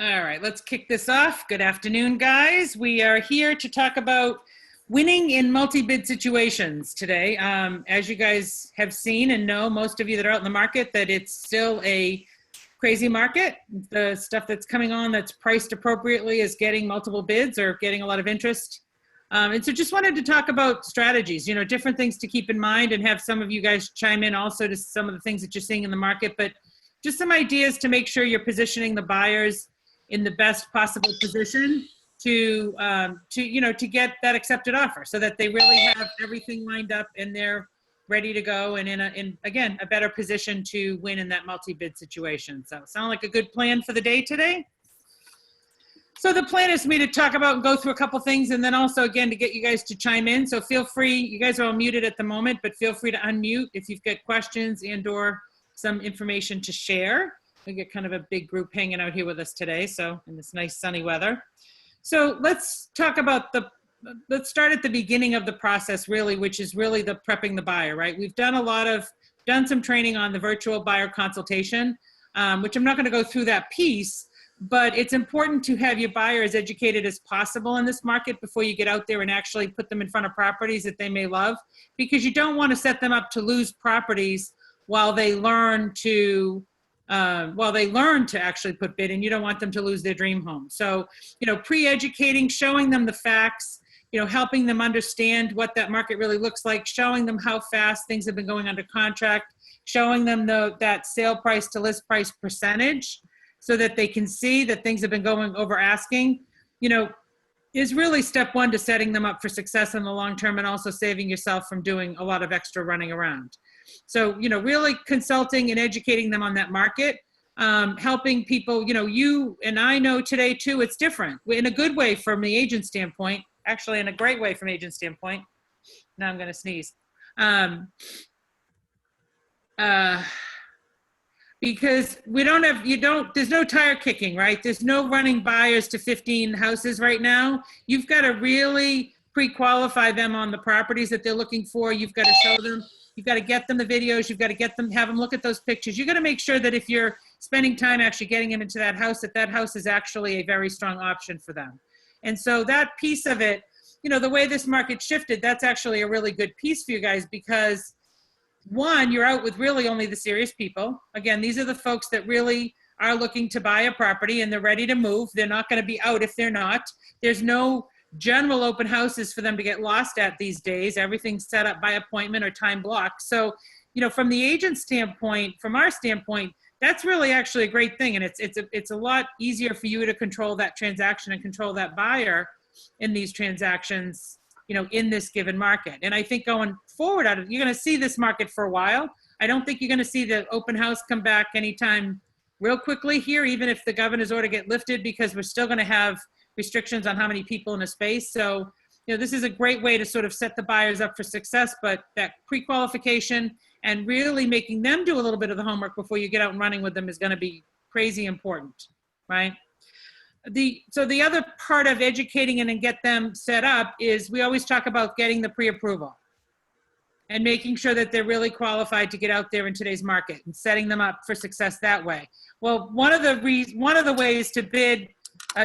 All right, let's kick this off. Good afternoon, guys. We are here to talk about winning in multi-bid situations today. As you guys have seen and know, most of you that are out in the market, that it's still a crazy market. The stuff that's coming on that's priced appropriately is getting multiple bids or getting a lot of interest. And so just wanted to talk about strategies, different things to keep in mind, and have some of you guys chime in also to some of the things that you're seeing in the market, but just some ideas to make sure you're positioning the buyers in the best possible position to get that accepted offer, so that they really have everything lined up and they're ready to go and in again a better position to win in that multi-bid situation. So sound like a good plan for the day today? So the plan is for me to talk about and go through a couple things, and then also again to get you guys to chime in. So feel free, you guys are all muted at the moment, but feel free to unmute if you've got questions and or some information to share. We get kind of a big group hanging out here with us today, so in this nice sunny weather. So let's talk about let's start at the beginning of the process, really, which is really the prepping the buyer, right? We've done some training on the virtual buyer consultation, which I'm not going to go through that piece, but it's important to have your buyer as educated as possible in this market before you get out there and actually put them in front of properties that they may love, because you don't want to set them up to lose properties while they learn to actually put bid in. You don't want them to lose their dream home. So, pre-educating, showing them the facts, helping them understand what that market really looks like, showing them how fast things have been going under contract, showing them that sale price to list price percentage so that they can see that things have been going over asking, is really step one to setting them up for success in the long term, and also saving yourself from doing a lot of extra running around. So, really consulting and educating them on that market, helping people, you and I know today too, it's different in a good way from the agent standpoint, actually in a great way from agent standpoint. Now I'm going to sneeze. Because there's no tire kicking, right? There's no running buyers to 15 houses right now. You've got to really pre-qualify them on the properties that they're looking for. You've got to show them. You've got to get them the videos. You've got to have them look at those pictures. You've got to make sure that if you're spending time actually getting them into that house is actually a very strong option for them. And so that piece of it, the way this market shifted, that's actually a really good piece for you guys, because one, you're out with really only the serious people. Again, these are the folks that really are looking to buy a property and they're ready to move. They're not going to be out if they're not. There's no general open houses for them to get lost at these days. Everything's set up by appointment or time block. So, from the agent standpoint, from our standpoint, that's really actually a great thing. And it's a lot easier for you to control that transaction and control that buyer in these transactions, in this given market. And I think going forward, you're going to see this market for a while. I don't think you're going to see the open house come back anytime real quickly here, even if the governor's order get lifted, because we're still going to have restrictions on how many people in a space. So, this is a great way to sort of set the buyers up for success, but that pre-qualification and really making them do a little bit of the homework before you get out and running with them is going to be crazy important, right? So the other part of educating and get them set up is we always talk about getting the pre-approval and making sure that they're really qualified to get out there in today's market and setting them up for success that way. Well, one of the ways to bid,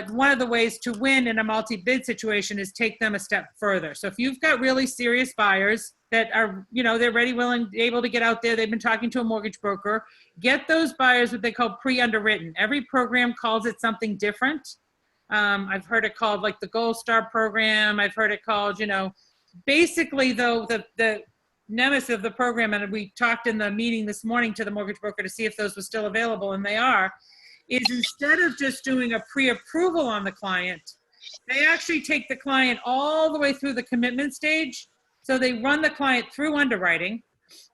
one of the ways to win in a multi-bid situation is take them a step further. So if you've got really serious buyers that are, they're ready, willing, able to get out there, they've been talking to a mortgage broker, get those buyers what they call pre-underwritten. Every program calls it something different. I've heard it called like the Gold Star program. I've heard it called, basically though, the nemesis of the program, and we talked in the meeting this morning to the mortgage broker to see if those were still available, and they are, is instead of just doing a pre-approval on the client, they actually take the client all the way through the commitment stage. So they run the client through underwriting.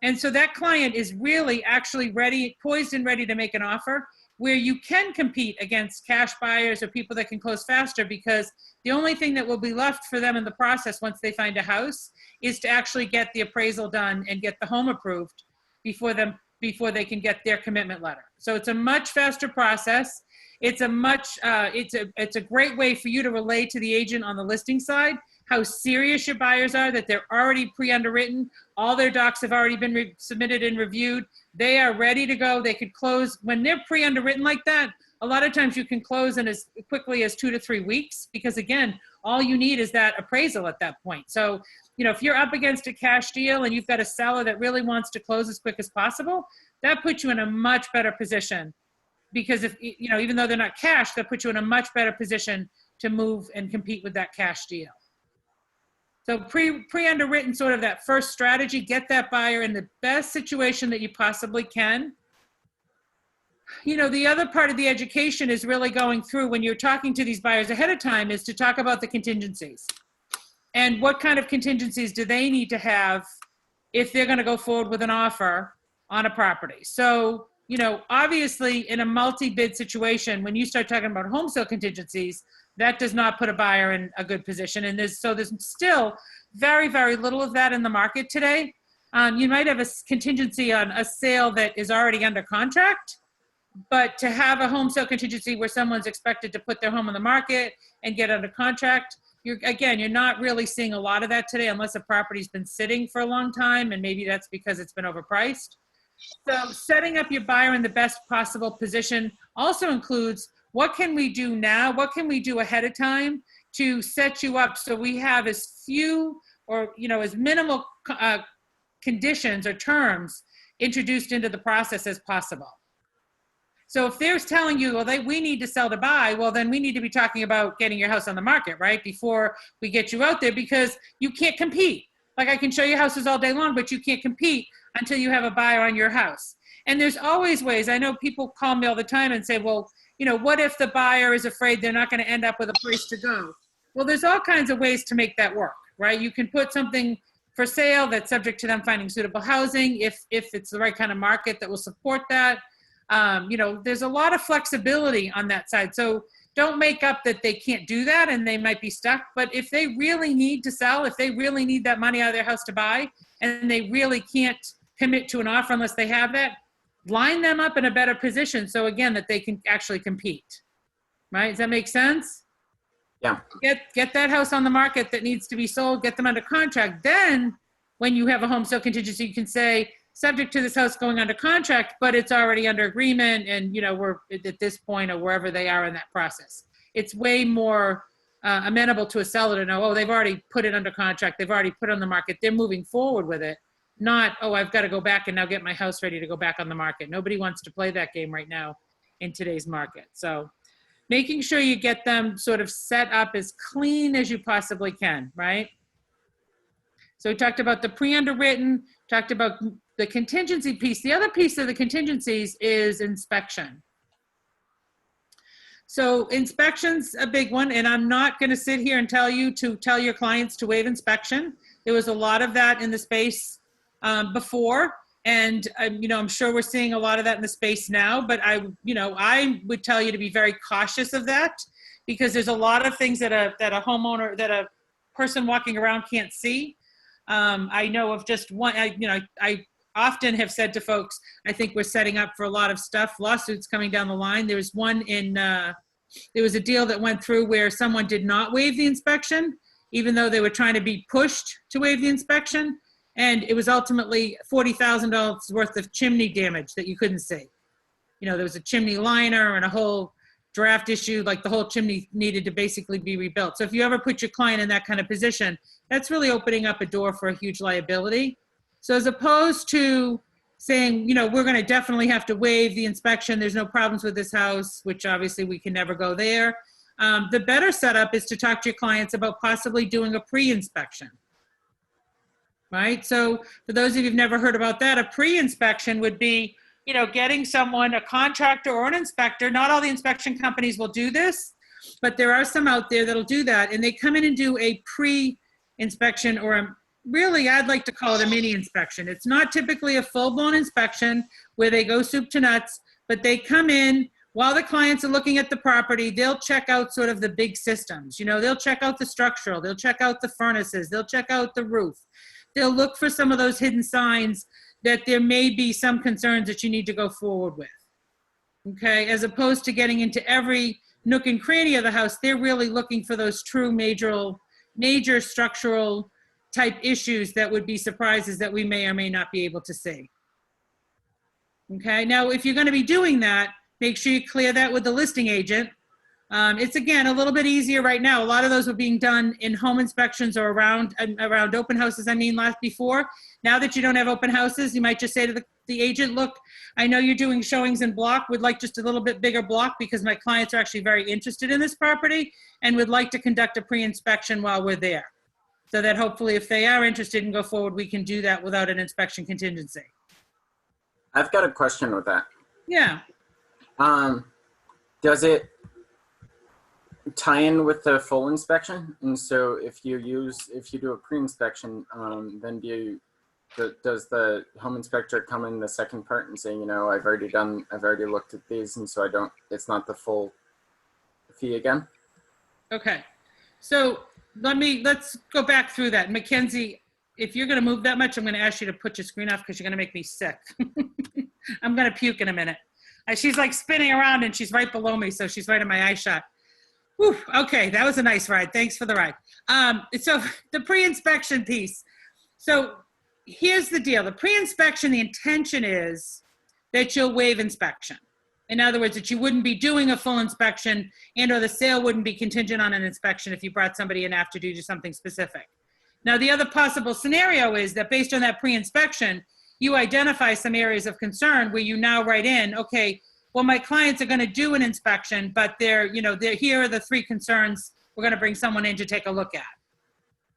And so that client is really actually ready, poised and ready to make an offer, where you can compete against cash buyers or people that can close faster, because the only thing that will be left for them in the process once they find a house is to actually get the appraisal done and get the home approved before they can get their commitment letter. So it's a much faster process. It's a great way for you to relay to the agent on the listing side how serious your buyers are, that they're already pre-underwritten. All their docs have already been submitted and reviewed. They are ready to go. They could close. When they're pre-underwritten like that, a lot of times you can close in as quickly as 2 to 3 weeks, because again, all you need is that appraisal at that point. So, you know, if you're up against a cash deal and you've got a seller that really wants to close as quick as possible, that puts you in a much better position, because if, you know, even though they're not cash, that puts you in a much better position to move and compete with that cash deal. So pre-underwritten, sort of that first strategy, get that buyer in the best situation that you possibly can. You know, the other part of the education is really going through, when you're talking to these buyers ahead of time, is to talk about the contingencies. And what kind of contingencies do they need to have if they're going to go forward with an offer on a property? So, you know, obviously in a multi-bid situation, when you start talking about home sale contingencies, that does not put a buyer in a good position. And there's still very, very little of that in the market today. You might have a contingency on a sale that is already under contract, but to have a home sale contingency where someone's expected to put their home on the market and get under contract, you're not really seeing a lot of that today, unless a property's been sitting for a long time, and maybe that's because it's been overpriced. So setting up your buyer in the best possible position also includes, what can we do now? What can we do ahead of time to set you up so we have as few, or, you know, as minimal conditions or terms introduced into the process as possible? So if they're telling you, well, we need to sell to buy, well, then we need to be talking about getting your house on the market, right? Before we get you out there, because you can't compete. Like, I can show you houses all day long, but you can't compete until you have a buyer on your house. And there's always ways. I know people call me all the time and say, well, you know, what if the buyer is afraid they're not going to end up with a place to go? Well, there's all kinds of ways to make that work, right? You can put something for sale that's subject to them finding suitable housing, if it's the right kind of market that will support that. You know, there's a lot of flexibility on that side. So don't make up that they can't do that and they might be stuck. But if they really need to sell, if they really need that money out of their house to buy, and they really can't commit to an offer unless they have that, line them up in a better position, so again, that they can actually compete. Right? Does that make sense? Yeah. Get that house on the market that needs to be sold, get them under contract. Then when you have a home sale contingency, you can say, subject to this house going under contract, but it's already under agreement, and, you know, we're at this point, or wherever they are in that process. It's way more amenable to a seller to know, oh, they've already put it under contract, they've already put it on the market, they're moving forward with it. Not, oh, I've got to go back and now get my house ready to go back on the market. Nobody wants to play that game right now in today's market. So making sure you get them sort of set up as clean as you possibly can, right? So we talked about the pre-underwritten, talked about the contingency piece. The other piece of the contingencies is inspection. So inspection's a big one, and I'm not going to sit here and tell you to tell your clients to waive inspection. There was a lot of that in the space before, and you know, I'm sure we're seeing a lot of that in the space now, but I would tell you to be very cautious of that, because there's a lot of things that a homeowner, that a person walking around can't see. I know of just one, I often have said to folks, I think we're setting up for a lot of stuff, lawsuits coming down the line. There was one there was a deal that went through where someone did not waive the inspection, even though they were trying to be pushed to waive the inspection. And it was ultimately $40,000 worth of chimney damage that you couldn't see. You know, there was a chimney liner and a whole draft issue, like the whole chimney needed to basically be rebuilt. So if you ever put your client in that kind of position, that's really opening up a door for a huge liability. So as opposed to saying, you know, we're going to definitely have to waive the inspection, there's no problems with this house, which obviously we can never go there. The better setup is to talk to your clients about possibly doing a pre-inspection. Right? So for those of you who've never heard about that, a pre-inspection would be, you know, getting someone, a contractor or an inspector. Not all the inspection companies will do this, but there are some out there that'll do that. And they come in and do a pre-inspection, or really, I'd like to call it a mini inspection. It's not typically a full-blown inspection where they go soup to nuts, but they come in while the clients are looking at the property. They'll check out sort of the big systems. You know, they'll check out the structural, they'll check out the furnaces, they'll check out the roof. They'll look for some of those hidden signs that there may be some concerns that you need to go forward with. Okay, as opposed to getting into every nook and cranny of the house, they're really looking for those true major structural type issues that would be surprises that we may or may not be able to see. Okay, now if you're going to be doing that, Make sure you clear that with the listing agent. It's, again, a little bit easier right now. A lot of those were being done in home inspections or around open houses, before. Now that you don't have open houses, you might just say to the agent, look, I know you're doing showings in block, would like just a little bit bigger block because my clients are actually very interested in this property and would like to conduct a pre-inspection while we're there. So that hopefully if they are interested and go forward, we can do that without an inspection contingency. I've got a question with that. Yeah. Does it tie in with the full inspection? And so if you do a pre-inspection, then does the home inspector come in the second part and say, you know, I've already looked at these, and so it's not the full fee again? Okay. So let's go back through that. Mackenzie, if you're going to move that much, I'm going to ask you to put your screen off because you're going to make me sick. I'm going to puke in a minute. She's like spinning around and she's right below me, so she's right in my eye shot. Whew, okay, that was a nice ride. Thanks for the ride. So the pre-inspection piece. So here's the deal. The pre-inspection, the intention is that you'll waive inspection. In other words, that you wouldn't be doing a full inspection and or the sale wouldn't be contingent on an inspection if you brought somebody in after to do something specific. Now, the other possible scenario is that based on that pre-inspection, you identify some areas of concern where you now write in, okay, well, my clients are going to do an inspection, but here are the 3 concerns we're going to bring someone in to take a look at,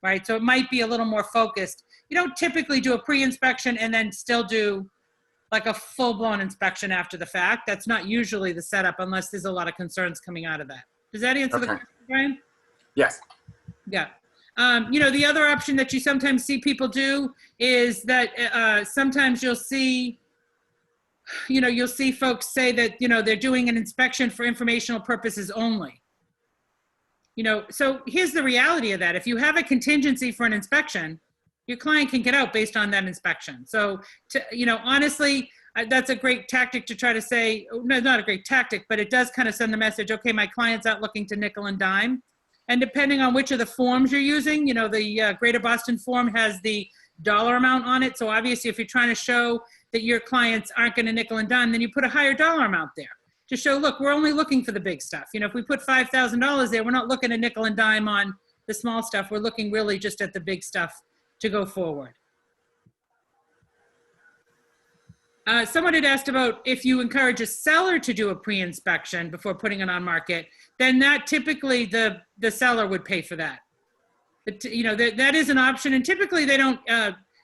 right? So it might be a little more focused. You don't typically do a pre-inspection and then still do like a full-blown inspection after the fact. That's not usually the setup unless there's a lot of concerns coming out of that. Does that answer the question, Brian? Yes. Yeah. The other option that you sometimes see people do is that sometimes you'll see folks say that, they're doing an inspection for informational purposes only. So here's the reality of that. If you have a contingency for an inspection, your client can get out based on that inspection. So, honestly, that's a great tactic to try to say, no, not a great tactic, but it does kind of send the message, okay, my client's not looking to nickel and dime. And depending on which of the forms you're using, the Greater Boston form has the dollar amount on it. So obviously, if you're trying to show that your clients aren't going to nickel and dime, then you put a higher dollar amount there to show, look, we're only looking for the big stuff. If we put $5,000 there, we're not looking at nickel and dime on the small stuff. We're looking really just at the big stuff to go forward. Someone had asked about if you encourage a seller to do a pre-inspection before putting it on market, then that typically the seller would pay for that. That is an option, and typically they don't.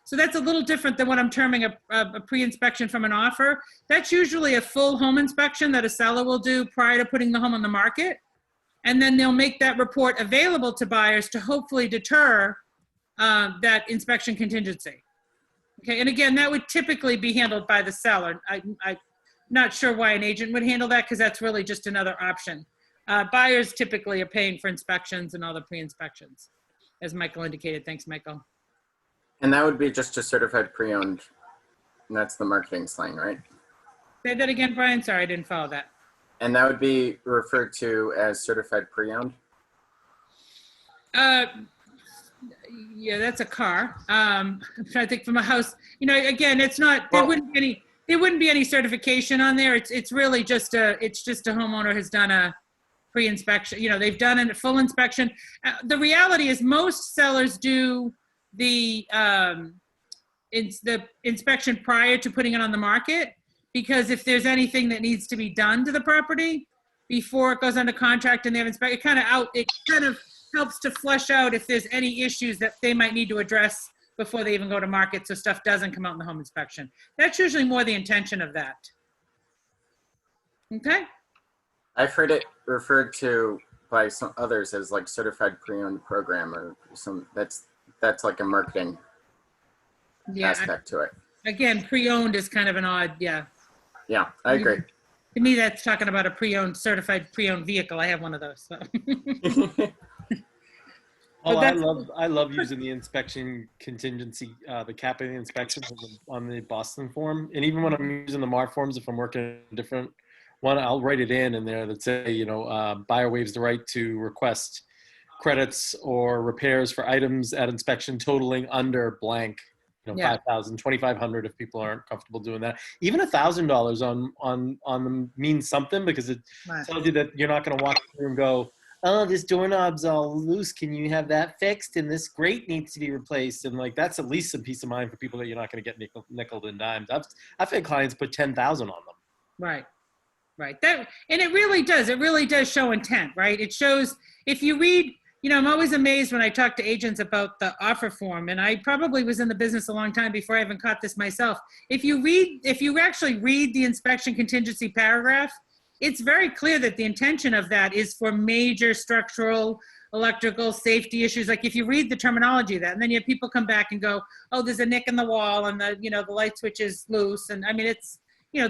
So that's a little different than what I'm terming a pre-inspection from an offer. That's usually a full home inspection that a seller will do prior to putting the home on the market, and then they'll make that report available to buyers to hopefully deter that inspection contingency. Okay, and again, that would typically be handled by the seller. I'm not sure why an agent would handle that because that's really just another option. Buyers typically are paying for inspections and all the pre-inspections, as Michael indicated. Thanks, Michael. And that would be just a certified pre-owned, and that's the marketing slang, right? Say that again, Brian. Sorry, I didn't follow that. And that would be referred to as certified pre-owned? Yeah, that's a car. I'm trying to think from a house. Again, it's not. There wouldn't be any certification on there. It's really just a homeowner has done a pre-inspection. They've done a full inspection. The reality is most sellers do the inspection prior to putting it on the market, because if there's anything that needs to be done to the property before it goes under contract and they have inspected, it kind of helps to flush out if there's any issues that they might need to address before they even go to market, so stuff doesn't come out in the home inspection. That's usually more the intention of that. Okay? I've heard it referred to by some others as like certified pre-owned program or some, that's like a marketing aspect to it. Again, pre-owned is kind of an odd, yeah. Yeah, I agree. To me, that's talking about a pre-owned, certified pre-owned vehicle. I have one of those. So. I love using the inspection contingency, the capping inspection on the Boston form. And even when I'm using the MAR forms, if I'm working a different one, I'll write it in there that say, buyer waives the right to request credits or repairs for items at inspection totaling under blank, Yeah. 5,000, 2,500 if people aren't comfortable doing that. Even $1,000 on them means something, because it Right. tells you that you're not going to walk through and go, oh, this doorknob's all loose. Can you have that fixed? And this grate needs to be replaced. And like, that's at least some peace of mind for people that you're not going to get nickeled and dimed. I've had clients put 10,000 on them. Right. Right. That, and it really does show intent, right? It shows, if you read, I'm always amazed when I talk to agents about the offer form, and I probably was in the business a long time before I even caught this myself. If you actually read the inspection contingency paragraph, it's very clear that the intention of that is for major structural, electrical, safety issues. Like if you read the terminology of that, and then you have people come back and go, oh, there's a nick in the wall and the light switch is loose. And I mean, it's,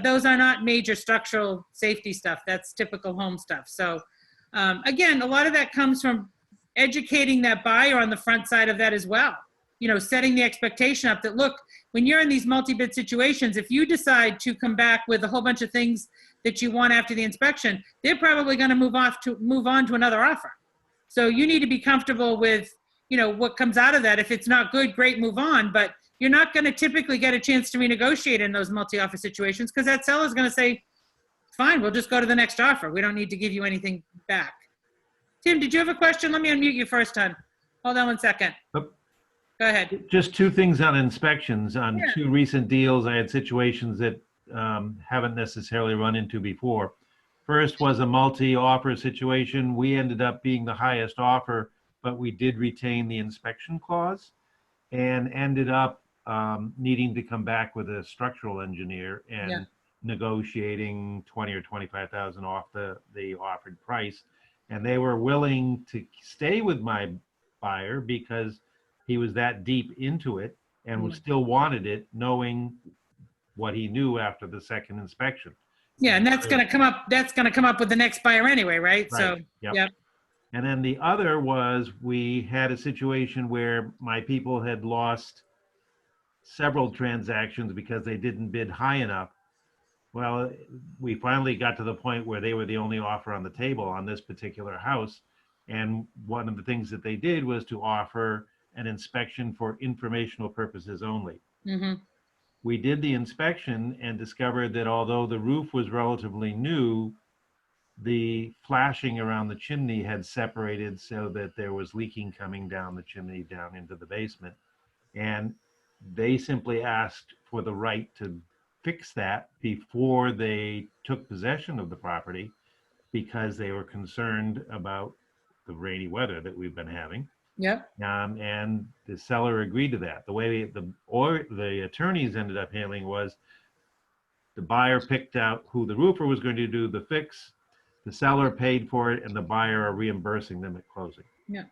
those are not major structural safety stuff. That's typical home stuff. So again, a lot of that comes from educating that buyer on the front side of that as well. Setting the expectation up that, look, when you're in these multi-bid situations, if you decide to come back with a whole bunch of things that you want after the inspection, they're probably going to move on to another offer. So you need to be comfortable with, what comes out of that. If it's not good, great, move on. But you're not going to typically get a chance to renegotiate in those multi-offer situations, because that seller's going to say, fine, we'll just go to the next offer. We don't need to give you anything back. Tim, did you have a question? Let me unmute you first, hon. Hold on one second. Yep. Go ahead. Just two things on inspections. On Yeah. two recent deals, I had situations that haven't necessarily run into before. First was a multi-offer situation. We ended up being the highest offer, but we did retain the inspection clause and ended up needing to come back with a structural engineer and Yeah. negotiating 20 or 25,000 off the offered price. And they were willing to stay with my buyer because he was that deep into it and still wanted it, knowing what he knew after the second inspection. Yeah, and that's going to come up. That's going to come up with the next buyer anyway, right? So, Yep. yep. And then the other was, we had a situation where my people had lost several transactions because they didn't bid high enough. Well, we finally got to the point where they were the only offer on the table on this particular house. And one of the things that they did was to offer an inspection for informational purposes only. Mm-hmm. We did the inspection and discovered that although the roof was relatively new, the flashing around the chimney had separated so that there was leaking coming down the chimney down into the basement. And they simply asked for the right to fix that before they took possession of the property, because they were concerned about the rainy weather that we've been having. Yep. And the seller agreed to that. The way the attorneys ended up handling was, the buyer picked out who the roofer was going to do the fix, the seller paid for it, and the buyer are reimbursing them at closing. Yeah.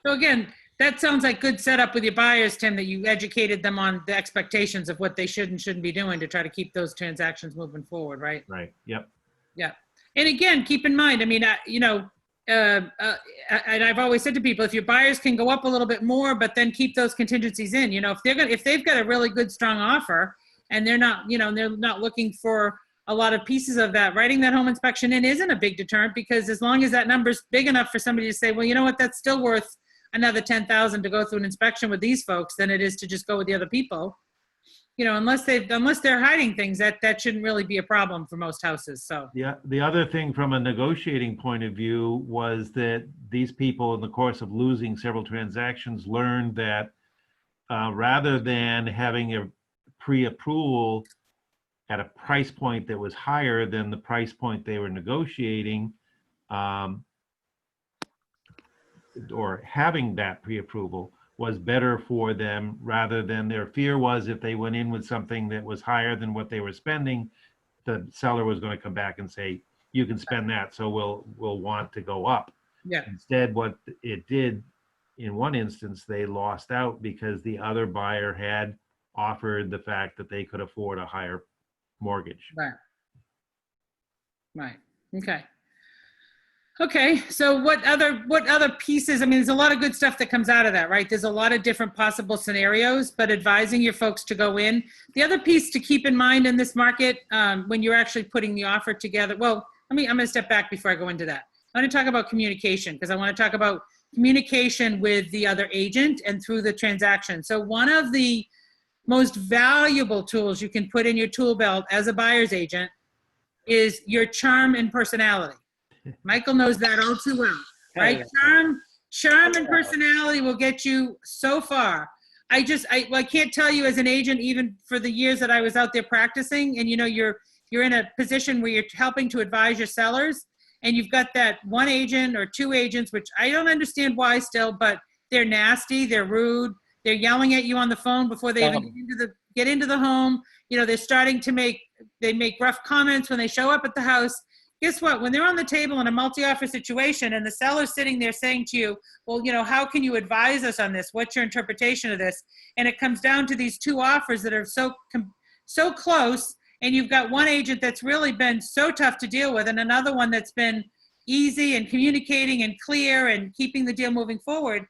So again, that sounds like good setup with your buyers, Tim, that you educated them on the expectations of what they should and shouldn't be doing to try to keep those transactions moving forward, right? Right. Yep. Yeah. And again, keep in mind, I mean, and I've always said to people, if your buyers can go up a little bit more, but then keep those contingencies in, if they've got a really good, strong offer and they're not, they're not looking for a lot of pieces of that, writing that home inspection in isn't a big deterrent, because as long as that number's big enough for somebody to say, well, you know what, that's still worth another 10,000 to go through an inspection with these folks than it is to just go with the other people. Unless they're hiding things, that shouldn't really be a problem for most houses. So Yeah. The other thing from a negotiating point of view was that these people, in the course of losing several transactions, learned that rather than having a pre-approval at a price point that was higher than the price point they were negotiating, or having that pre-approval was better for them, rather than their fear was if they went in with something that was higher than what they were spending, the seller was going to come back and say, you can spend that, so we'll want to go up. yeah, Instead, what it did, in one instance, they lost out because the other buyer had offered the fact that they could afford a higher mortgage. right. Okay, so what other pieces? I mean, there's a lot of good stuff that comes out of that, right? There's a lot of different possible scenarios, but advising your folks to go in. The other piece to keep in mind in this market, when you're actually putting the offer together, well, I'm going to step back before I go into that. I want to talk about communication, because I want to talk about communication with the other agent and through the transaction. So one of the most valuable tools you can put in your tool belt as a buyer's agent is your charm and personality. Michael knows that all too well, right? Charm and personality will get you so far. I can't tell you as an agent, even for the years that I was out there practicing, and you're in a position where you're helping to advise your sellers, and you've got that one agent or two agents, which I don't understand why still, but they're nasty, they're rude, they're yelling at you on the phone before they even get into the home. They're starting to make rough comments when they show up at the house. Guess what? When they're on the table in a multi-offer situation and the seller's sitting there saying to you, well, how can you advise us on this? What's your interpretation of this? And it comes down to these two offers that are so close, and you've got one agent that's really been so tough to deal with and another one that's been easy and communicating and clear and keeping the deal moving forward.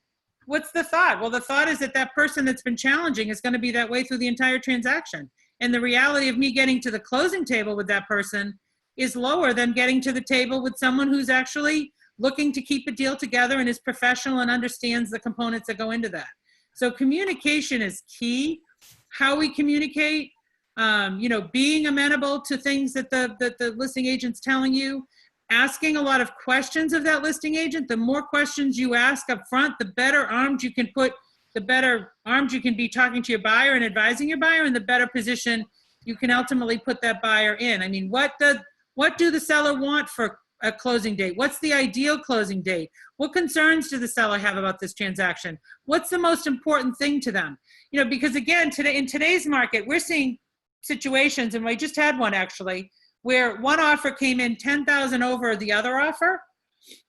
What's the thought? Well, the thought is that person that's been challenging is going to be that way through the entire transaction. And the reality of me getting to the closing table with that person is lower than getting to the table with someone who's actually looking to keep a deal together and is professional and understands the components that go into that. So communication is key. How we communicate, being amenable to things that the listing agent's telling you, asking a lot of questions of that listing agent. The more questions you ask up front, the better armed you can be talking to your buyer and advising your buyer, and the better position you can ultimately put that buyer in. I mean, what do the seller want for a closing date? What's the ideal closing date? What concerns do the seller have about this transaction? What's the most important thing to them? Because again, in today's market, we're seeing situations, and I just had one actually, where one offer came in 10,000 over the other offer,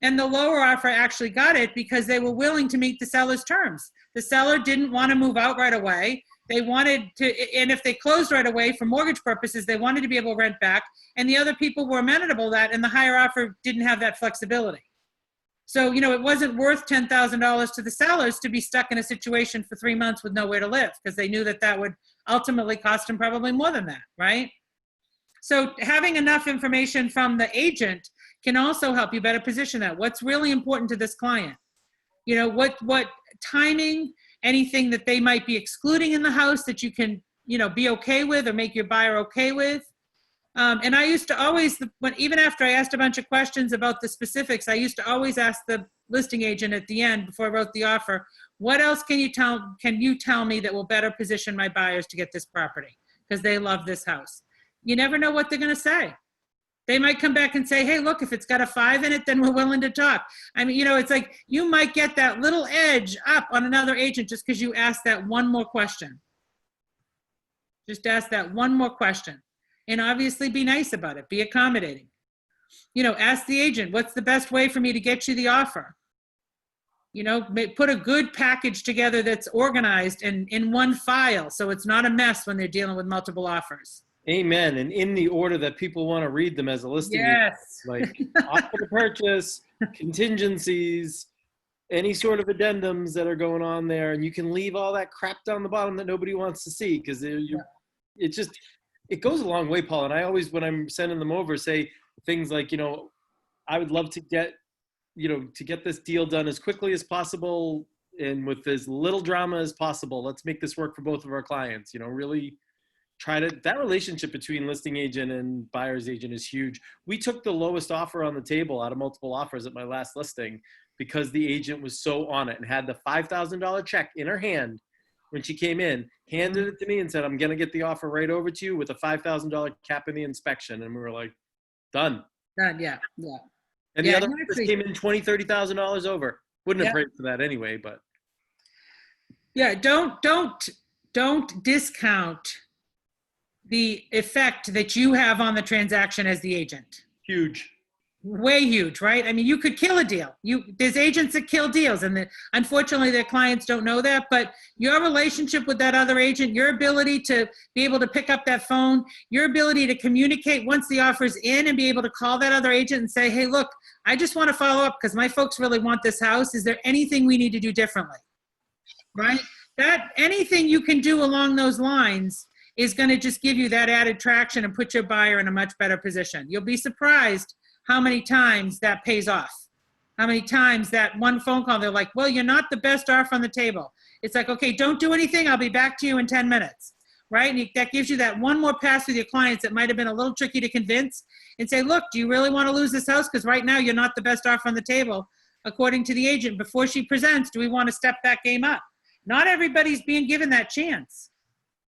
and the lower offer actually got it because they were willing to meet the seller's terms. The seller didn't want to move out right away. They wanted to, and if they closed right away for mortgage purposes, they wanted to be able to rent back, and the other people were amenable to that, and the higher offer didn't have that flexibility. So, it wasn't worth $10,000 to the sellers to be stuck in a situation for 3 months with nowhere to live, because they knew that would ultimately cost them probably more than that, right? So having enough information from the agent can also help you better position that. What's really important to this client? What timing, anything that they might be excluding in the house that you can, be okay with or make your buyer okay with. And I used to always, even after I asked a bunch of questions about the specifics, I used to always ask the listing agent at the end before I wrote the offer, what else can you tell me that will better position my buyers to get this property? Because they love this house. You never know what they're going to say. They might come back and say, hey, look, if it's got a 5 in it, then we're willing to talk. I mean, it's like you might get that little edge up on another agent just because you asked that one more question. Just ask that one more question. And obviously be nice about it. Be accommodating. Ask the agent, what's the best way for me to get you the offer? Put a good package together that's organized and in one file so it's not a mess when they're dealing with multiple offers. Amen. And in the order that people want to read them as a listing. Yes. Like offer to purchase, contingencies, any sort of addendums that are going on there. And you can leave all that crap down the bottom that nobody wants to see, because it goes a long way, Paul. And I always, when I'm sending them over, say things like, I would love to get this deal done as quickly as possible and with as little drama as possible. Let's make this work for both of our clients. Really try to, that relationship between listing agent and buyer's agent is huge. We took the lowest offer on the table out of multiple offers at my last listing because the agent was so on it and had the $5,000 check in her hand when she came in, handed it to me and said, I'm going to get the offer right over to you with a $5,000 cap in the inspection. And we were like, done. Done, yeah. And the other offers came in $20,000, $30,000 over. Wouldn't have prayed for that anyway, but. Yeah, don't discount the effect that you have on the transaction as the agent. Huge. Way huge, right? I mean, you could kill a deal. There's agents that kill deals, and unfortunately their clients don't know that, but your relationship with that other agent, your ability to be able to pick up that phone, your ability to communicate once the offer's in and be able to call that other agent and say, hey, look, I just want to follow up because my folks really want this house. Is there anything we need to do differently? Right? That anything you can do along those lines is going to just give you that added traction and put your buyer in a much better position. You'll be surprised how many times that pays off. How many times that one phone call, they're like, well, you're not the best offer on the table. It's like, okay, don't do anything. I'll be back to you in 10 minutes. right? And that gives you that one more pass with your clients that might have been a little tricky to convince, and say, look, do you really want to lose this house? Because right now you're not the best offer on the table, according to the agent. Before she presents, do we want to step that game up? Not everybody's being given that chance,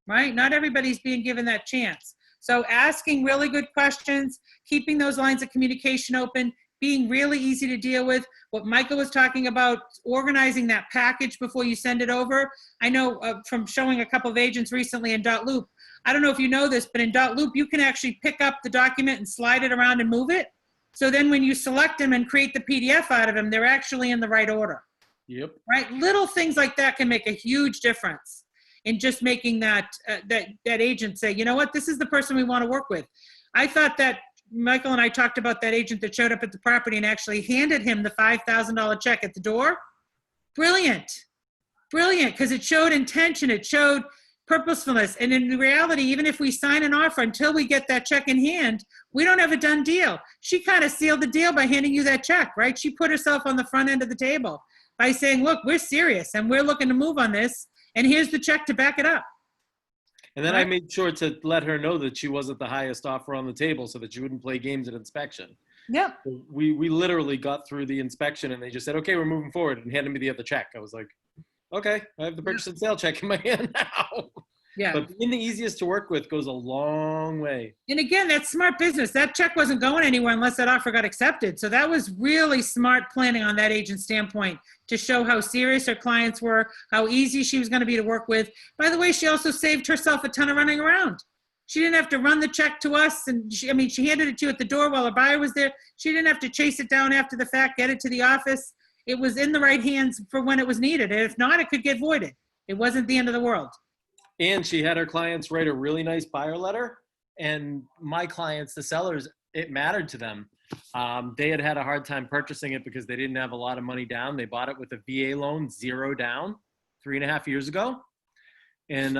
right? Not everybody's being given that chance. So asking really good questions, keeping those lines of communication open, being really easy to deal with. What Michael was talking about, organizing that package before you send it over. I know from showing a couple of agents recently in Dotloop, I don't know if you know this, but in Dotloop, you can actually pick up the document and slide it around and move it. So then when you select them and create the PDF out of them, they're actually in the right order. Yep. Right? Little things like that can make a huge difference in just making that agent say, you know what, this is the person we want to work with. I thought that Michael and I talked about that agent that showed up at the property and actually handed him the $5,000 check at the door. Brilliant. Brilliant, because it showed intention, it showed purposefulness. And in reality, even if we sign an offer, until we get that check in hand, we don't have a done deal. She kind of sealed the deal by handing you that check, right? She put herself on the front end of the table by saying, look, we're serious and we're looking to move on this, and here's the check to back it up. And then Right. I made sure to let her know that she wasn't the highest offer on the table so that she wouldn't play games at inspection. Yeah. So we literally got through the inspection and they just said, okay, we're moving forward, and handed me the other check. I was like, okay, I have the purchase and sale check in my hand now. Yeah. But being the easiest to work with goes a long way. And again, that's smart business. That check wasn't going anywhere unless that offer got accepted. So that was really smart planning on that agent's standpoint to show how serious her clients were, how easy she was going to be to work with. By the way, she also saved herself a ton of running around. She didn't have to run the check to us. And she handed it to you at the door while her buyer was there. She didn't have to chase it down after the fact, get it to the office. It was in the right hands for when it was needed. And if not, it could get voided. It wasn't the end of the world. And she had her clients write a really nice buyer letter. And my clients, the sellers, it mattered to them. They had a hard time purchasing it because they didn't have a lot of money down. They bought it with a VA loan, 0 down, 3.5 years ago. And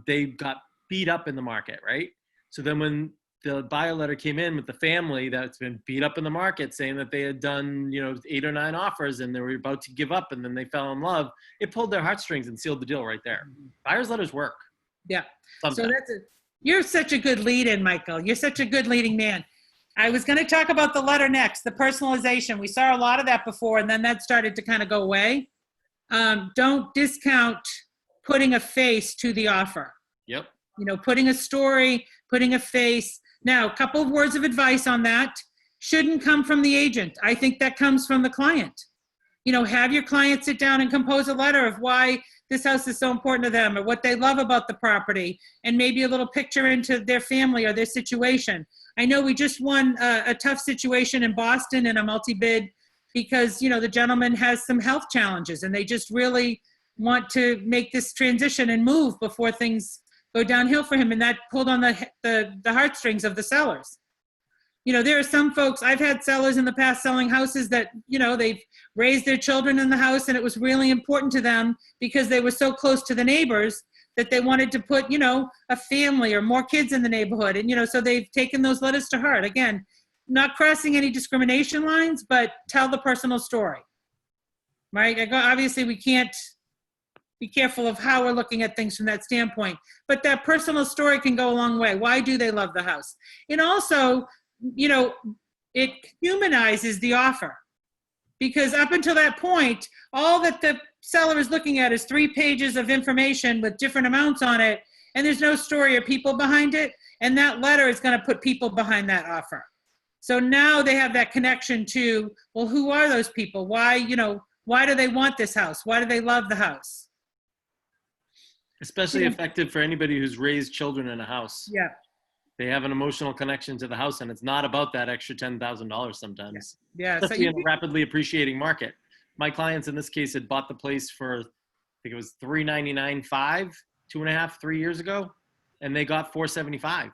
they got beat up in the market, right? So then when the buyer letter came in with the family that's been beat up in the market, saying that they had done, 8 or 9 offers and they were about to give up and then they fell in love, it pulled their heartstrings and sealed the deal right there. Buyer's letters work. Yeah. Sometimes. So you're such a good lead-in, Michael. You're such a good leading man. I was going to talk about the letter next, the personalization. We saw a lot of that before, and then that started to kind of go away. Don't discount putting a face to the offer. Yep. Putting a story, putting a face. Now, a couple of words of advice on that. Shouldn't come from the agent. I think that comes from the client. Have your client sit down and compose a letter of why this house is so important to them or what they love about the property, and maybe a little picture into their family or their situation. I know we just won a tough situation in Boston in a multi-bid because, the gentleman has some health challenges and they just really want to make this transition and move before things go downhill for him. And that pulled on the heartstrings of the sellers. There are some folks, I've had sellers in the past selling houses that, they've raised their children in the house and it was really important to them because they were so close to the neighbors that they wanted to put, a family or more kids in the neighborhood. And, so they've taken those letters to heart. Again, not crossing any discrimination lines, but tell the personal story, right? Obviously, we can't be careful of how we're looking at things from that standpoint, but that personal story can go a long way. Why do they love the house? And also, it humanizes the offer because up until that point, all that the seller is looking at is 3 pages of information with different amounts on it, and there's no story or people behind it, and that letter is going to put people behind that offer. So now they have that connection to, well, who are those people? Why do they want this house? Why do they love the house? Especially effective for anybody who's raised children in a house. Yeah. They have an emotional connection to the house, and it's not about that extra $10,000 sometimes. Yeah. Especially in a rapidly appreciating market. My clients in this case had bought the place for, I think it was $399,500, 2.5, 3 years ago, and they got $475,000.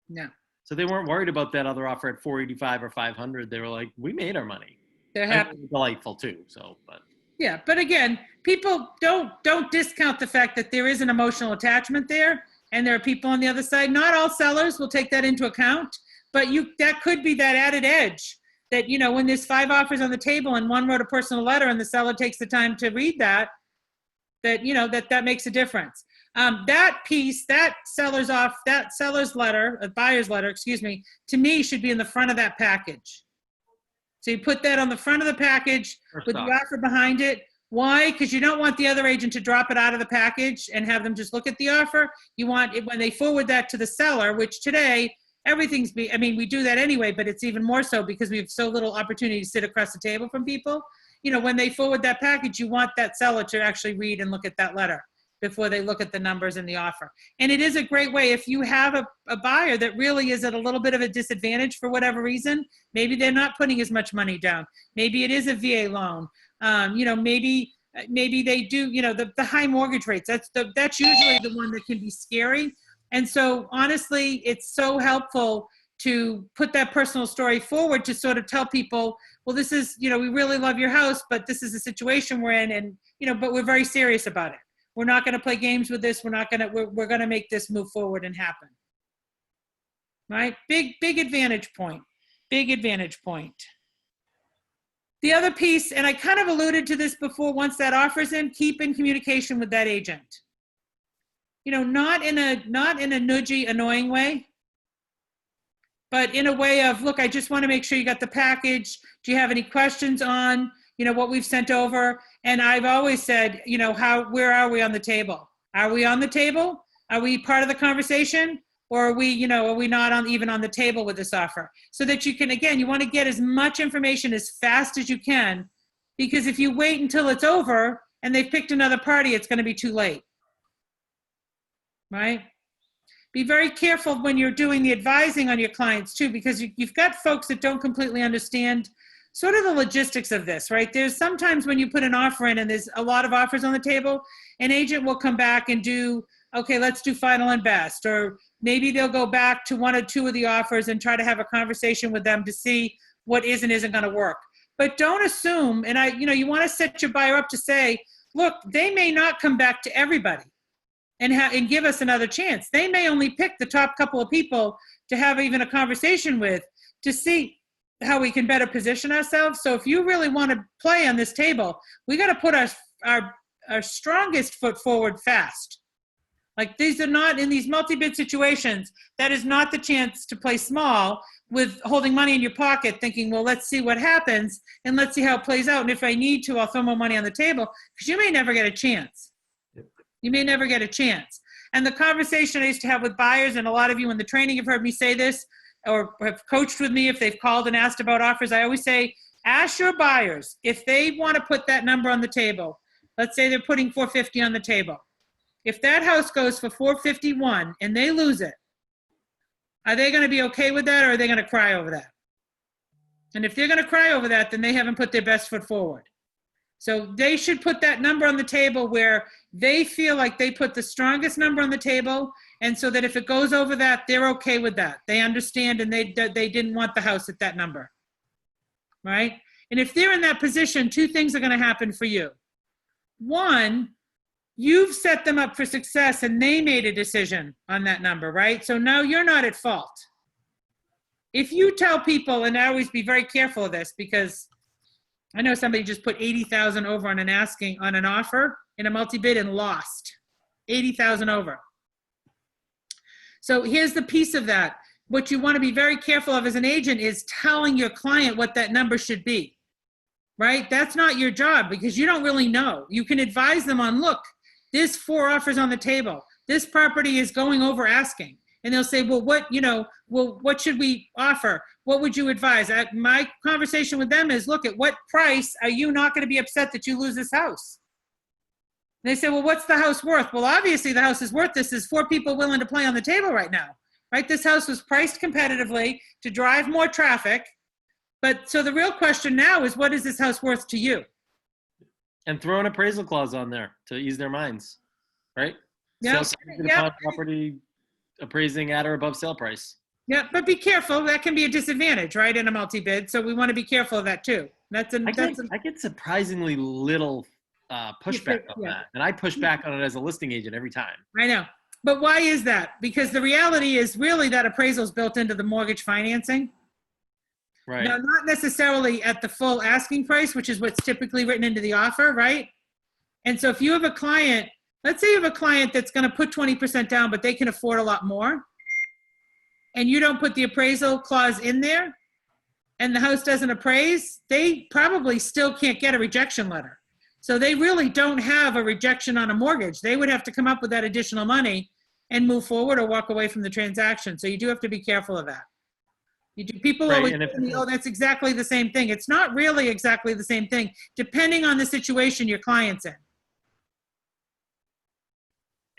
Yeah. So they weren't worried about that other offer at $485,000 or $500,000. They were like, we made our money. They're happy. And it was delightful too. So, but. Yeah, but again, people don't discount the fact that there is an emotional attachment there, and there are people on the other side. Not all sellers will take that into account, but that could be that added edge that, when there's 5 offers on the table and one wrote a personal letter and the seller takes the time to read that makes a difference. That piece, that seller's letter, a buyer's letter, excuse me, to me should be in the front of that package. So you put that on the front of the package with the offer behind it. Why? Because you don't want the other agent to drop it out of the package and have them just look at the offer. You want it when they forward that to the seller, which today everything's I mean, we do that anyway, but it's even more so because we have so little opportunity to sit across the table from people. You know, when they forward that package, you want that seller to actually read and look at that letter before they look at the numbers in the offer. And it is a great way if you have a buyer that really is at a little bit of a disadvantage for whatever reason. Maybe they're not putting as much money down. Maybe it is a VA loan. You know, maybe they do, you know, the high mortgage rates. That's usually the one that can be scary. And so honestly, it's so helpful to put that personal story forward to sort of tell people, well, this is, you know, we really love your house, but this is the situation we're in, and, you know, but we're very serious about it. We're not going to play games with this. We're going to make this move forward and happen. Right? Big advantage point. Big advantage point. The other piece, and I kind of alluded to this before, once that offer's in, keep in communication with that agent. You know, not in a nudgy, annoying way, but in a way of, look, I just want to make sure you got the package. Do you have any questions on, you know, what we've sent over? And I've always said, you know, where are we on the table? Are we on the table? Are we part of the conversation? Or are we, you know, are we not even on the table with this offer? So that you can, again, you want to get as much information as fast as you can, because if you wait until it's over and they've picked another party, it's going to be too late. Right? Be very careful when you're doing the advising on your clients too, because you've got folks that don't completely understand sort of the logistics of this, right? There's sometimes when you put an offer in and there's a lot of offers on the table, an agent will come back and do, okay, let's do final and best, or maybe they'll go back to one or two of the offers and try to have a conversation with them to see what is and isn't going to work. But don't assume, and you want to set your buyer up to say, look, they may not come back to everybody and give us another chance. They may only pick the top couple of people to have even a conversation with to see how we can better position ourselves. So if you really want to play on this table, we got to put our strongest foot forward fast. Like, these are not, in these multi-bid situations, that is not the chance to play small with holding money in your pocket thinking, well, let's see what happens and let's see how it plays out. And if I need to, I'll throw more money on the table, because you may never get a chance. You may never get a chance. And the conversation I used to have with buyers, and a lot of you in the training have heard me say this, or have coached with me if they've called and asked about offers, I always say, ask your buyers if they want to put that number on the table. Let's say they're putting $450 on the table. If that house goes for $451 and they lose it, are they going to be okay with that, or are they going to cry over that? And if they're going to cry over that, then they haven't put their best foot forward. So they should put that number on the table where they feel like they put the strongest number on the table, and so that if it goes over that, they're okay with that. They understand, and they didn't want the house at that number, right? And if they're in that position, two things are going to happen for you. One, you've set them up for success, and they made a decision on that number, right? So now you're not at fault. If you tell people, and I always be very careful of this, because I know somebody just put 80,000 over on an offer in a multi-bid and lost 80,000 over. So here's the piece of that. What you want to be very careful of as an agent is telling your client what that number should be, right? That's not your job, because you don't really know. You can advise them on, look, there's 4 offers on the table. This property is going over asking. And they'll say, well, what should we offer? What would you advise? My conversation with them is, look, at what price are you not going to be upset that you lose this house? And they say, well, what's the house worth? Well, obviously the house is worth this. There's 4 people willing to play on the table right now, right? This house was priced competitively to drive more traffic. But so the real question now is, what is this house worth to you? And throw an appraisal clause on there to ease their minds, right? Yeah. Property appraising at or above sale price. Yeah, but be careful. That can be a disadvantage, right, in a multi-bid. So we want to be careful of that too. I get surprisingly little pushback on that, and I push back on it as a listing agent every time. I know, but why is that? Because the reality is really that appraisal is built into the mortgage financing. Right. Now, not necessarily at the full asking price, which is what's typically written into the offer, right? And so if you have a client, let's say you have a client that's going to put 20% down, but they can afford a lot more, and you don't put the appraisal clause in there, and the house doesn't appraise, they probably still can't get a rejection letter. So they really don't have a rejection on a mortgage. They would have to come up with that additional money and move forward or walk away from the transaction. So you do have to be careful of that. You do, people Right, always and if- tell me, oh, that's exactly the same thing. It's not really exactly the same thing, depending on the situation your client's in.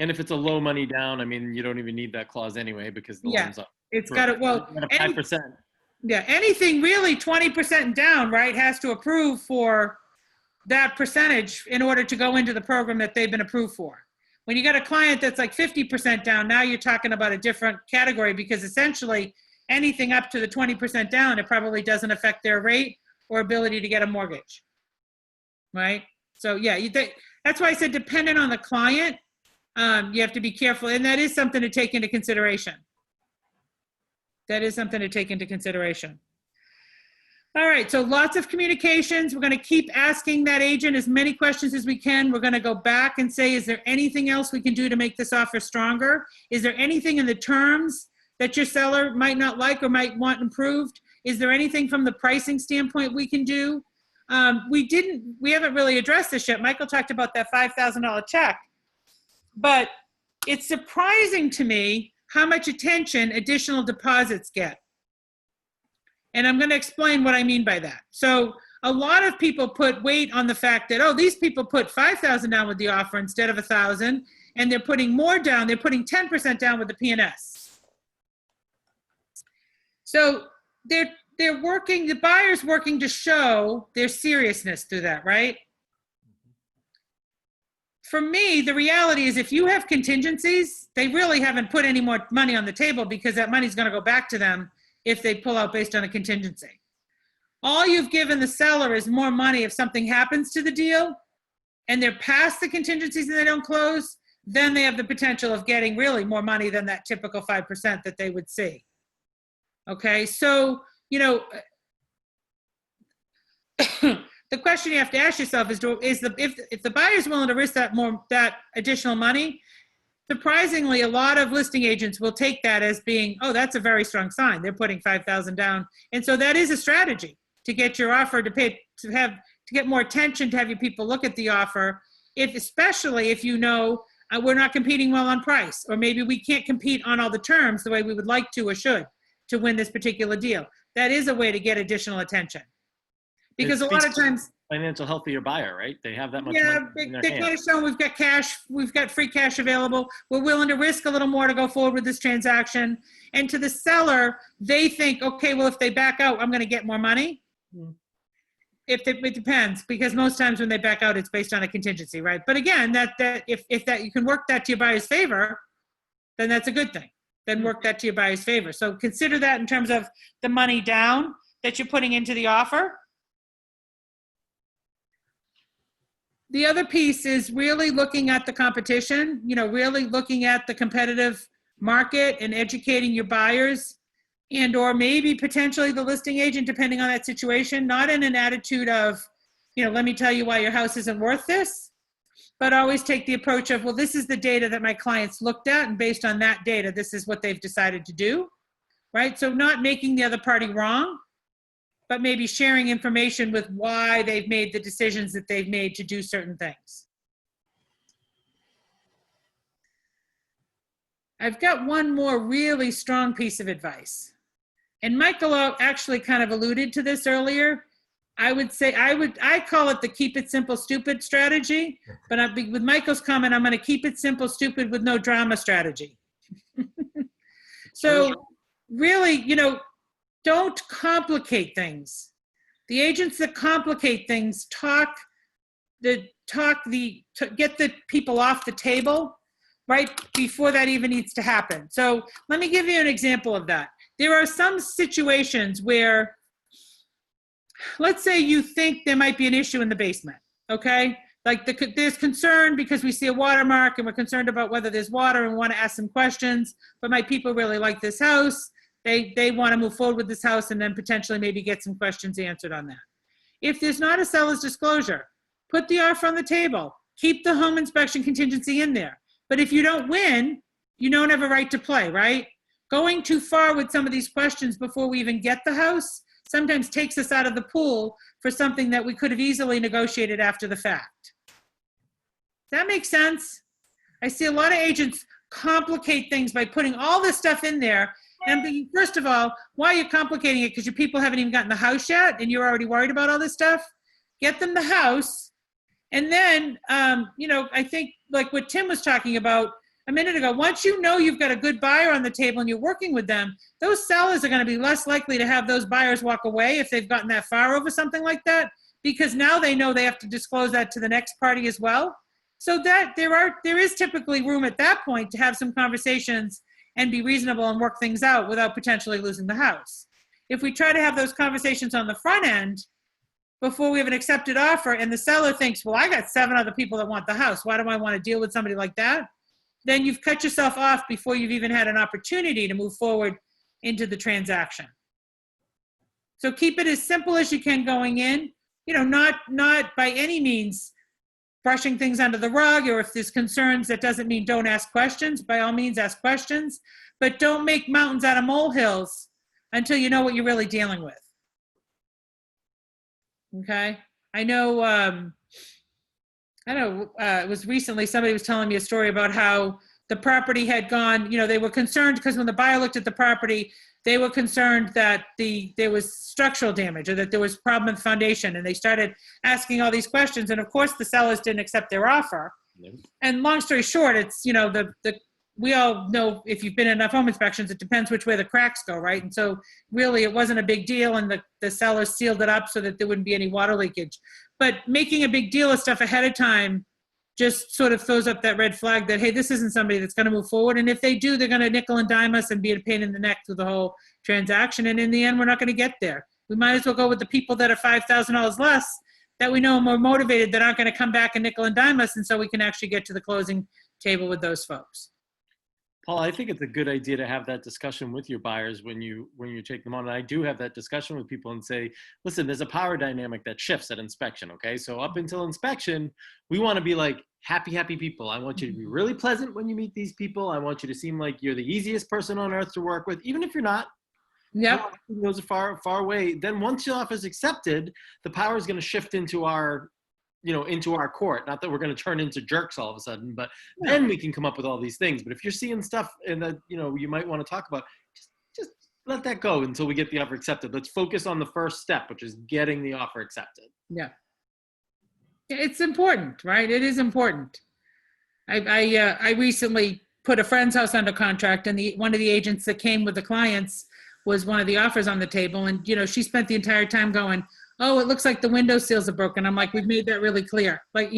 And if it's a low money down, I mean, you don't even need that clause anyway because the Yeah. loan's up. It's got to, well, At a any- 5%. yeah, anything really 20% down, right, has to approve for that percentage in order to go into the program that they've been approved for. When you got a client that's like 50% down, now you're talking about a different category, because essentially anything up to the 20% down, it probably doesn't affect their rate or ability to get a mortgage, right? So yeah, that's why I said dependent on the client, you have to be careful, and that is something to take into consideration. That is something to take into consideration. All right, so lots of communications. We're going to keep asking that agent as many questions as we can. We're going to go back and say, is there anything else we can do to make this offer stronger? Is there anything in the terms that your seller might not like or might want improved? Is there anything from the pricing standpoint we can do? We haven't really addressed this yet. Michael talked about that $5,000 check, but it's surprising to me how much attention additional deposits get. And I'm going to explain what I mean by that. So a lot of people put weight on the fact that, oh, these people put $5,000 down with the offer instead of $1,000, and they're putting more down. They're putting 10% down with the P&S. So they're working, the buyer's working to show their seriousness through that, right? For me, the reality is if you have contingencies, they really haven't put any more money on the table, because that money's going to go back to them if they pull out based on a contingency. All you've given the seller is more money if something happens to the deal and they're past the contingencies and they don't close, then they have the potential of getting really more money than that typical 5% that they would see. Okay, so, you know, the question you have to ask yourself is if the buyer is willing to risk that additional money, surprisingly, a lot of listing agents will take that as being, oh, that's a very strong sign. They're putting $5,000 down. And so that is a strategy to get your offer to get more attention, to have your people look at the offer, especially if you know we're not competing well on price, or maybe we can't compete on all the terms the way we would like to or should to win this particular deal. That is a way to get additional attention. Because a lot of times, financial health of your buyer, right? They have that much yeah, money in their they hands. kind of show we've got cash, we've got free cash available. We're willing to risk a little more to go forward with this transaction. And to the seller, they think, okay, well, if they back out, I'm going to get more money. It depends, because most times when they back out, it's based on a contingency, right? But again, if that you can work that to your buyer's favor, then that's a good thing. Then work that to your buyer's favor. So consider that in terms of the money down that you're putting into the offer. The other piece is really looking at the competition, you know, really looking at the competitive market and educating your buyers, and or maybe potentially the listing agent, depending on that situation, not in an attitude of, you know, let me tell you why your house isn't worth this, but always take the approach of, well, this is the data that my clients looked at, and based on that data, this is what they've decided to do, right? So not making the other party wrong, but maybe sharing information with why they've made the decisions that they've made to do certain things. I've got one more really strong piece of advice. And Michael actually kind of alluded to this earlier. I would say, I call it the keep it simple, stupid strategy, but with Michael's comment, I'm gonna keep it simple, stupid with no drama strategy. So really, you know, don't complicate things. The agents that complicate things get the people off the table right before that even needs to happen. So let me give you an example of that. There are some situations where, let's say you think there might be an issue in the basement, okay? Like there's concern because we see a watermark and we're concerned about whether there's water and want to ask some questions, but my people really like this house. They want to move forward with this house and then potentially maybe get some questions answered on that. If there's not a seller's disclosure, put the offer on the table. keep the home inspection contingency in there. But if you don't win, you don't have a right to play, right? Going too far with some of these questions before we even get the house sometimes takes us out of the pool for something that we could have easily negotiated after the fact. Does that make sense? I see a lot of agents complicate things by putting all this stuff in there. And I'm thinking, first of all, why are you complicating it? Because your people haven't even gotten the house yet and you're already worried about all this stuff? Get them the house. And then, I think like what Tim was talking about a minute ago, once you know you've got a good buyer on the table and you're working with them, those sellers are going to be less likely to have those buyers walk away if they've gotten that far over something like that, because now they know they have to disclose that to the next party as well. So that there is typically room at that point to have some conversations and be reasonable and work things out without potentially losing the house. If we try to have those conversations on the front end before we have an accepted offer and the seller thinks, well, I got 7 other people that want the house, why do I want to deal with somebody like that? Then you've cut yourself off before you've even had an opportunity to move forward into the transaction. So keep it as simple as you can going in, not by any means brushing things under the rug, or if there's concerns, that doesn't mean don't ask questions. By all means, ask questions, but don't make mountains out of molehills until you know what you're really dealing with. Okay? I know, it was recently, somebody was telling me a story about how the property had gone, they were concerned because when the buyer looked at the property, they were concerned that there was structural damage or that there was a problem with the foundation. And they started asking all these questions. And of course, the sellers didn't accept their offer. Yep. And long story short, it's, we all know if you've been in enough home inspections, it depends which way the cracks go, right? And so really it wasn't a big deal and the sellers sealed it up so that there wouldn't be any water leakage. But making a big deal of stuff ahead of time just sort of throws up that red flag that, hey, this isn't somebody that's going to move forward. And if they do, they're going to nickel and dime us and be a pain in the neck through the whole transaction. And in the end, we're not going to get there. We might as well go with the people that are $5,000 less that we know are more motivated, that aren't going to come back and nickel and dime us. And so we can actually get to the closing table with those folks. Paul, I think it's a good idea to have that discussion with your buyers when you take them on. And I do have that discussion with people and say, listen, there's a power dynamic that shifts at inspection, okay? So up until inspection, we want to be like happy people. I want you to be really pleasant when you meet these people. I want you to seem like you're the easiest person on earth to work with, even if you're not. Yeah. Those are far away. Then once your offer is accepted, the power is going to shift into our court. Not that we're going to turn into jerks all of a sudden, but then we can come up with all these things. But if you're seeing stuff and that, you might want to talk about, just let that go until we get the offer accepted. Let's focus on the first step, which is getting the offer accepted. Yeah. It's important, right? It is important. I recently put a friend's house under contract, and one of the agents that came with the clients was one of the offers on the table. And, she spent the entire time going, oh, it looks like the window seals are broken. I'm like, we've made that really clear. Like,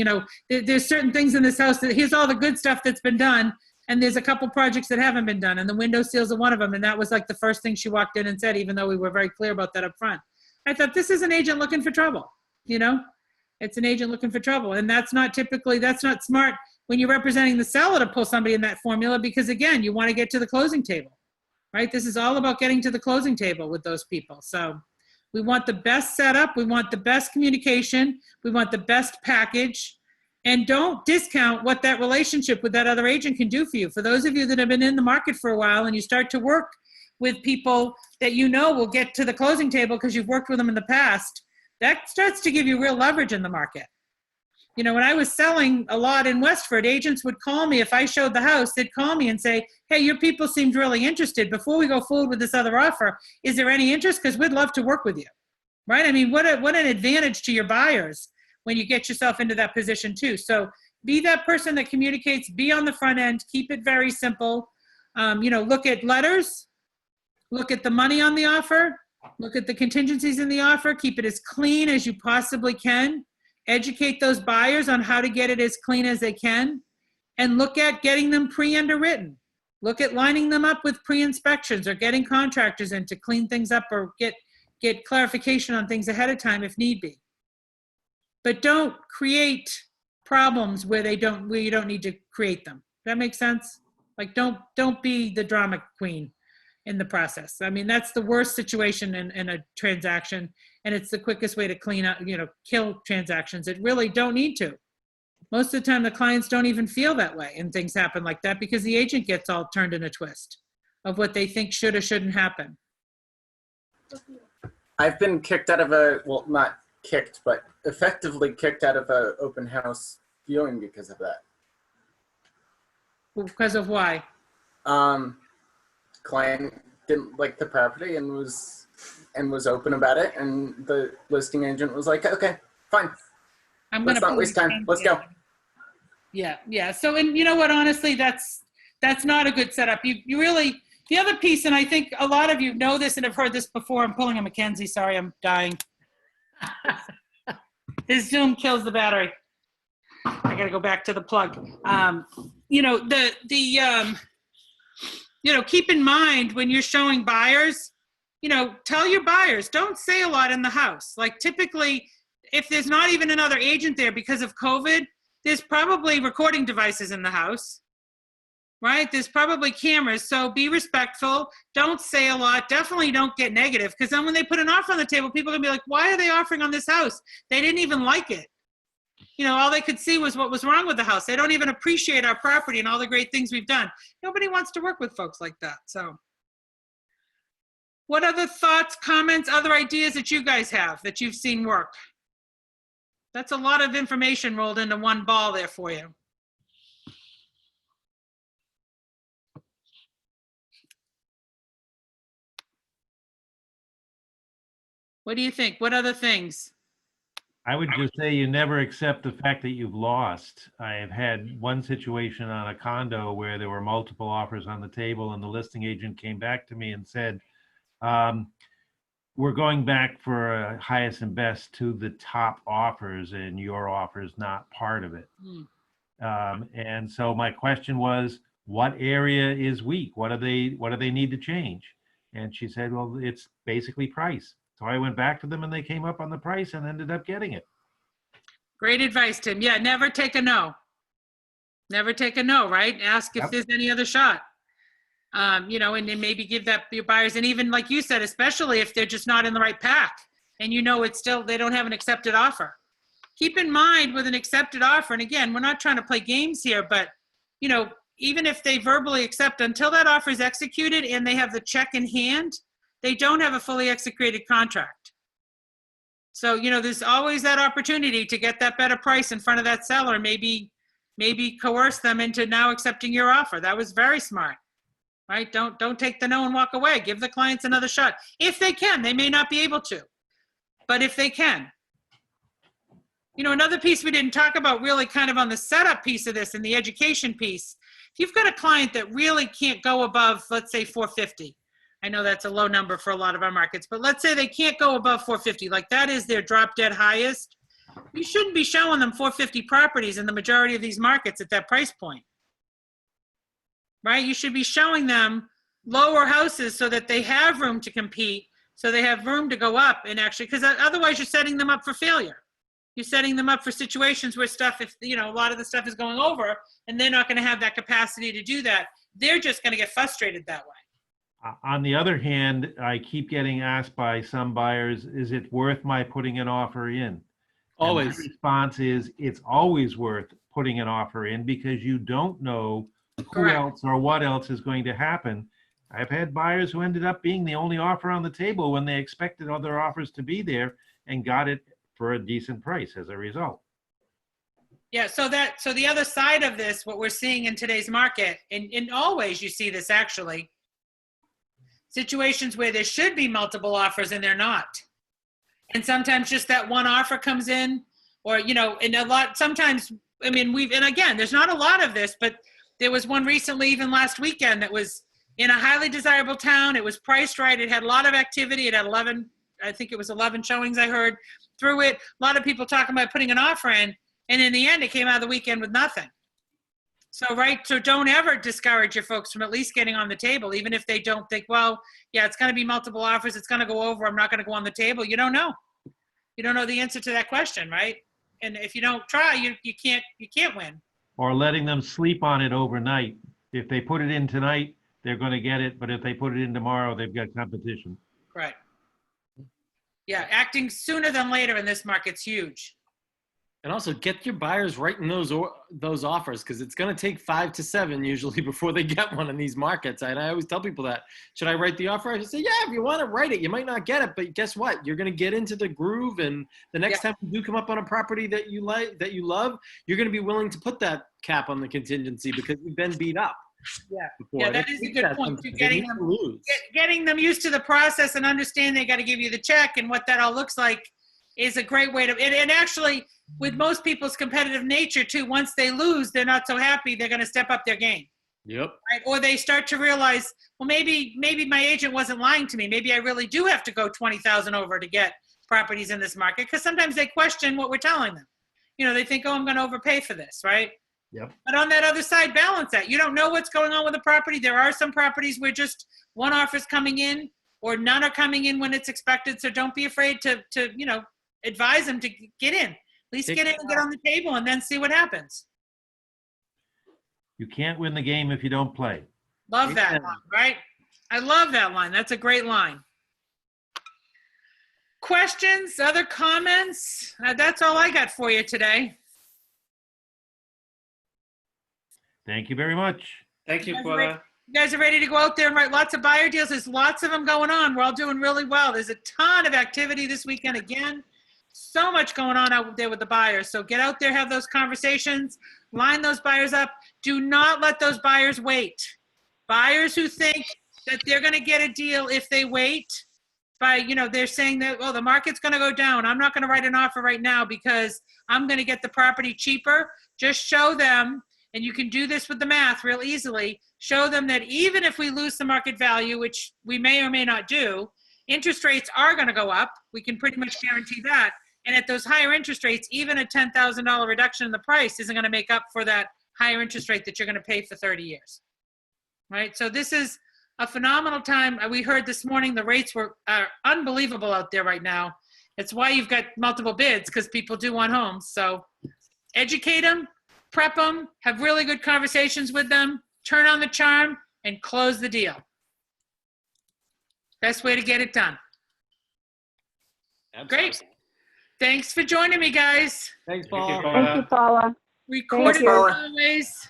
there's certain things in this house that here's all the good stuff that's been done. And there's a couple projects that haven't been done. And the window seals are one of them. And that was like the first thing she walked in and said, even though we were very clear about that up front. I thought, this is an agent looking for trouble. It's an agent looking for trouble. And that's not smart when you're representing the seller to pull somebody in that formula, because again, you want to get to the closing table, right? This is all about getting to the closing table with those people. So we want the best setup. We want the best communication. We want the best package. And don't discount what that relationship with that other agent can do for you. For those of you that have been in the market for a while and you start to work with people that will get to the closing table because you've worked with them in the past, that starts to give you real leverage in the market. When I was selling a lot in Westford, agents would call me. If I showed the house, they'd call me and say, hey, your people seemed really interested. Before we go forward with this other offer, is there any interest? Because we'd love to work with you, right? I mean, what an advantage to your buyers when you get yourself into that position too. So be that person that communicates, be on the front end, keep it very simple. Look at letters, look at the money on the offer, look at the contingencies in the offer, keep it as clean as you possibly can. Educate those buyers on how to get it as clean as they can, and look at getting them pre-underwritten. Look at lining them up with pre-inspections or getting contractors in to clean things up or get clarification on things ahead of time if need be. But don't create problems where you don't need to create them. That makes sense? Like don't be the drama queen in the process. I mean, that's the worst situation in a transaction, and it's the quickest way to clean up, kill transactions. It really don't need to. Most of the time, the clients don't even feel that way, and things happen like that because the agent gets all turned in a twist of what they think should or shouldn't happen. I've been kicked out of a, well, not kicked, but effectively kicked out of a open house viewing because of that. Because of why? Client didn't like the property and was open about it, and the listing agent was like, okay, fine. Let's not waste time. Let's go. Yeah. So, and you know what, honestly, that's not a good setup. You really, the other piece, and I think a lot of you know this and have heard this before. I'm pulling a Mackenzie. Sorry, I'm dying. His Zoom kills the battery. I got to go back to the plug. Keep in mind when you're showing buyers, tell your buyers, don't say a lot in the house. Like typically, if there's not even another agent there because of COVID, there's probably recording devices in the house, right? There's probably cameras. So be respectful. Don't say a lot. Definitely don't get negative, because then when they put an offer on the table, people are going to be like, why are they offering on this house? They didn't even like it. All they could see was what was wrong with the house. They don't even appreciate our property and all the great things we've done. Nobody wants to work with folks like that. So what other thoughts, comments, other ideas that you guys have that you've seen work? That's a lot of information rolled into one ball there for you. What do you think? What other things? I would just say you never accept the fact that you've lost. I have had one situation on a condo where there were multiple offers on the table, and the listing agent came back to me and said, we're going back for a highest and best to the top offers, and your offer is not part of it. And so my question was, what area is weak? What do they need to change? And she said, well, it's basically price. So I went back to them and they came up on the price and ended up getting it. Great advice, Tim. Yeah, never take a no. Never take a no, right? Ask if there's any other shot. And then maybe give that your buyers, and even like you said, especially if they're just not in the right pack and it's still, they don't have an accepted offer. Keep in mind with an accepted offer, and again, we're not trying to play games here, but even if they verbally accept, until that offer is executed and they have the check in hand, they don't have a fully executed contract. So, there's always that opportunity to get that better price in front of that seller, maybe coerce them into now accepting your offer. That was very smart, right? Don't take the no and walk away. Give the clients another shot. If they can, they may not be able to, but if they can. Another piece we didn't talk about really kind of on the setup piece of this and the education piece, if you've got a client that really can't go above, let's say 450, I know that's a low number for a lot of our markets, but let's say they can't go above 450, like that is their drop dead highest. You shouldn't be showing them 450 properties in the majority of these markets at that price point, right? You should be showing them lower houses so that they have room to compete, so they have room to go up and actually, because otherwise you're setting them up for failure. You're setting them up for situations where stuff, if a lot of the stuff is going over and they're not going to have that capacity to do that, they're just going to get frustrated that way. On the other hand, I keep getting asked by some buyers, is it worth my putting an offer in? Always. And my response is, it's always worth putting an offer in, because you don't know who else or what else is going to happen. I've had buyers who ended up being the only offer on the table when they expected other offers to be there, and got it for a decent price as a result. Yeah, so the other side of this, what we're seeing in today's market, and always you see this actually, situations where there should be multiple offers and they're not. And sometimes just that one offer comes in, or, and a lot, sometimes, and again, there's not a lot of this, but there was one recently, even last weekend, that was in a highly desirable town. It was priced right. It had a lot of activity. It had 11 showings I heard through it. A lot of people talking about putting an offer in, and in the end, it came out of the weekend with nothing. So don't ever discourage your folks from at least getting on the table, even if they don't think, well, yeah, it's going to be multiple offers, it's going to go over, I'm not going to go on the table. You don't know. You don't know the answer to that question, right? And if you don't try, you can't win. Or letting them sleep on it overnight. If they put it in tonight, they're going to get it, but if they put it in tomorrow, they've got competition. Right. Yeah, acting sooner than later in this market's huge. And also get your buyers writing those offers, because it's going to take 5 to 7 usually before they get one in these markets. And I always tell people that. Should I write the offer? I say, yeah, if you want to write it, you might not get it, but guess what? You're going to get into the groove, and the next time you do come up on a property that you like, that you love, you're going to be willing to put that cap on the contingency because you've been beat up. Yeah, Before. yeah, that is a good point. They Getting need them, to lose. getting them used to the process and understand they got to give you the check and what that all looks like is a great way to, and actually with most people's competitive nature too, once they lose, they're not so happy, they're going to step up their game. Yep. Right? Or they start to realize, well, maybe my agent wasn't lying to me. Maybe I really do have to go 20,000 over to get properties in this market. Because sometimes they question what we're telling them. You know, they think, oh, I'm going to overpay for this, right? Yep. But on that other side, balance that. You don't know what's going on with the property. There are some properties where just one offer's coming in or none are coming in when it's expected. So don't be afraid to you know, advise them to get in. At least get in and get on the table and then see what happens. You can't win the game if you don't play. Love that line, right? I love that line. That's a great line. Questions, other comments? That's all I got for you today. Thank you very much. Thank you, You Paula. guys are ready to go out there and write lots of buyer deals. There's lots of them going on. We're all doing really well. There's a ton of activity this weekend again. So much going on out there with the buyers. So get out there, have those conversations, line those buyers up. Do not let those buyers wait. Buyers who think that they're going to get a deal if they wait, by, you know, they're saying that, oh, the market's going to go down. I'm not going to write an offer right now because I'm going to get the property cheaper. Just show them, and you can do this with the math real easily, show them that even if we lose the market value, which we may or may not do, interest rates are going to go up. We can pretty much guarantee that. And at those higher interest rates, even a $10,000 reduction in the price isn't going to make up for that higher interest rate that you're going to pay for 30 years. Right? So this is a phenomenal time. We heard this morning the rates are unbelievable out there right now. It's why you've got multiple bids, because people do want homes. So educate them, prep them, have really good conversations with them, turn on the charm, and close the deal. Best way to get it done. Great. Thanks for joining me, guys. Thanks, Thank you, Paul. Paula. Thank you, Paula. Recorded as Paula. always.